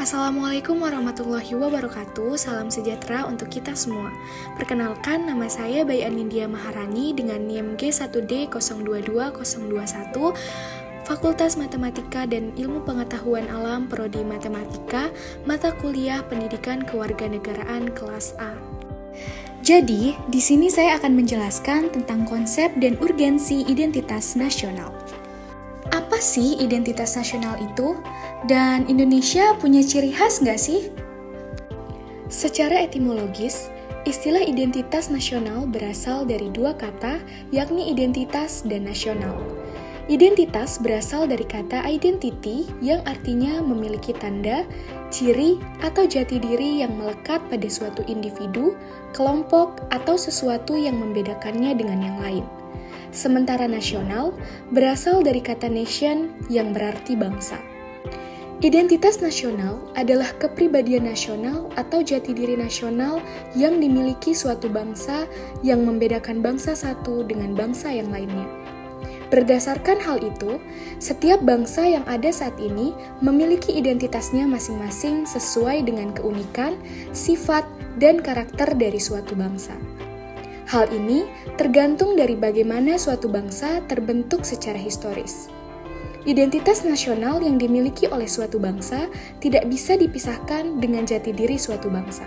Assalamualaikum warahmatullahi wabarakatuh. Salam sejahtera untuk kita semua. Perkenalkan, nama saya Bayi Anindya Maharani dengan NIM G1D022021, Fakultas Matematika dan Ilmu Pengetahuan Alam Prodi Matematika, mata kuliah Pendidikan Kewarganegaraan kelas A. Jadi, di sini saya akan menjelaskan tentang konsep dan urgensi identitas nasional. Apa sih identitas nasional itu? Dan Indonesia punya ciri khas nggak sih? Secara etimologis, istilah identitas nasional berasal dari dua kata, yakni identitas dan nasional. Identitas berasal dari kata identity yang artinya memiliki tanda, ciri, atau jati diri yang melekat pada suatu individu, kelompok, atau sesuatu yang membedakannya dengan yang lain. Sementara nasional berasal dari kata nation yang berarti bangsa. Identitas nasional adalah kepribadian nasional atau jati diri nasional yang dimiliki suatu bangsa yang membedakan bangsa satu dengan bangsa yang lainnya. Berdasarkan hal itu, setiap bangsa yang ada saat ini memiliki identitasnya masing-masing sesuai dengan keunikan, sifat, dan karakter dari suatu bangsa. Hal ini tergantung dari bagaimana suatu bangsa terbentuk secara historis. Identitas nasional yang dimiliki oleh suatu bangsa tidak bisa dipisahkan dengan jati diri suatu bangsa.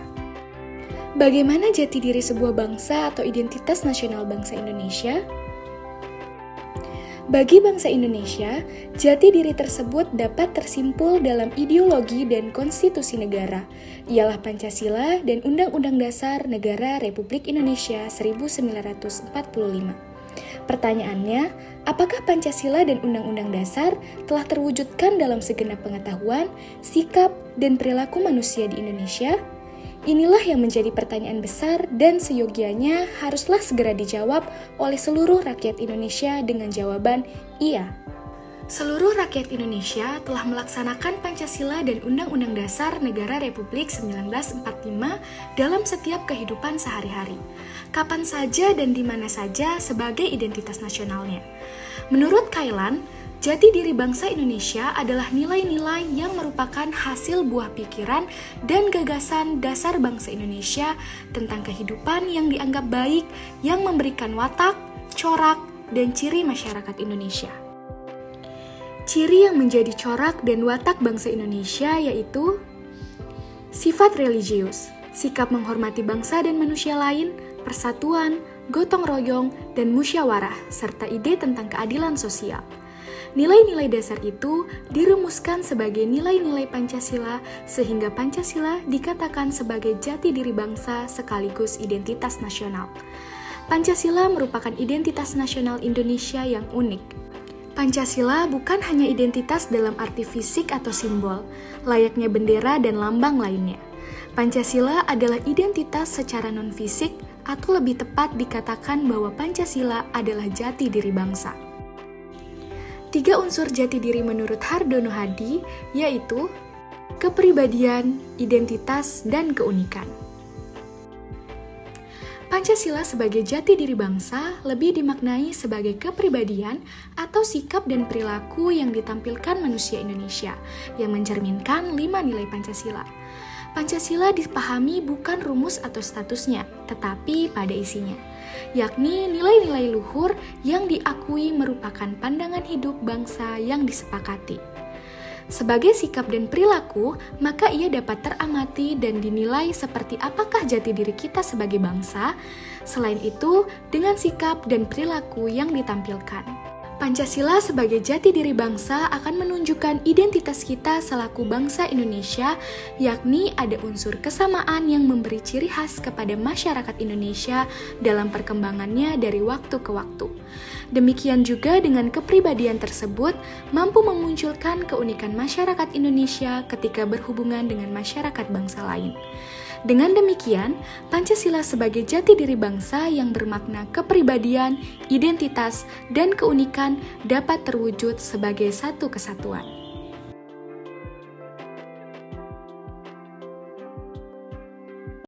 Bagaimana jati diri sebuah bangsa atau identitas nasional bangsa Indonesia? Bagi bangsa Indonesia, jati diri tersebut dapat tersimpul dalam ideologi dan konstitusi negara, ialah Pancasila dan Undang-Undang Dasar Negara Republik Indonesia 1945. Pertanyaannya, apakah Pancasila dan Undang-Undang Dasar telah terwujudkan dalam segenap pengetahuan, sikap, dan perilaku manusia di Indonesia? Inilah yang menjadi pertanyaan besar dan seyogianya haruslah segera dijawab oleh seluruh rakyat Indonesia dengan jawaban iya. Seluruh rakyat Indonesia telah melaksanakan Pancasila dan Undang-Undang Dasar Negara Republik 1945 dalam setiap kehidupan sehari-hari, kapan saja dan di mana saja sebagai identitas nasionalnya. Menurut Kailan, jati diri bangsa Indonesia adalah nilai-nilai yang merupakan hasil buah pikiran dan gagasan dasar bangsa Indonesia tentang kehidupan yang dianggap baik yang memberikan watak, corak, dan ciri masyarakat Indonesia. Ciri yang menjadi corak dan watak bangsa Indonesia yaitu sifat religius, sikap menghormati bangsa dan manusia lain, persatuan, gotong royong, dan musyawarah, serta ide tentang keadilan sosial. Nilai-nilai dasar itu dirumuskan sebagai nilai-nilai Pancasila sehingga Pancasila dikatakan sebagai jati diri bangsa sekaligus identitas nasional. Pancasila merupakan identitas nasional Indonesia yang unik. Pancasila bukan hanya identitas dalam arti fisik atau simbol, layaknya bendera dan lambang lainnya. Pancasila adalah identitas secara non-fisik atau lebih tepat dikatakan bahwa Pancasila adalah jati diri bangsa. 3 unsur jati diri menurut Hardono Hadi, yaitu kepribadian, identitas, dan keunikan. Pancasila sebagai jati diri bangsa lebih dimaknai sebagai kepribadian atau sikap dan perilaku yang ditampilkan manusia Indonesia, yang mencerminkan 5 nilai Pancasila. Pancasila dipahami bukan rumus atau statusnya, tetapi pada isinya, yakni nilai-nilai luhur yang diakui merupakan pandangan hidup bangsa yang disepakati. Sebagai sikap dan perilaku, maka ia dapat teramati dan dinilai seperti apakah jati diri kita sebagai bangsa, selain itu dengan sikap dan perilaku yang ditampilkan. Pancasila sebagai jati diri bangsa akan menunjukkan identitas kita selaku bangsa Indonesia, yakni ada unsur kesamaan yang memberi ciri khas kepada masyarakat Indonesia dalam perkembangannya dari waktu ke waktu. Demikian juga dengan kepribadian tersebut mampu memunculkan keunikan masyarakat Indonesia ketika berhubungan dengan masyarakat bangsa lain. Dengan demikian, Pancasila sebagai jati diri bangsa yang bermakna kepribadian, identitas, dan keunikan dapat terwujud sebagai satu kesatuan.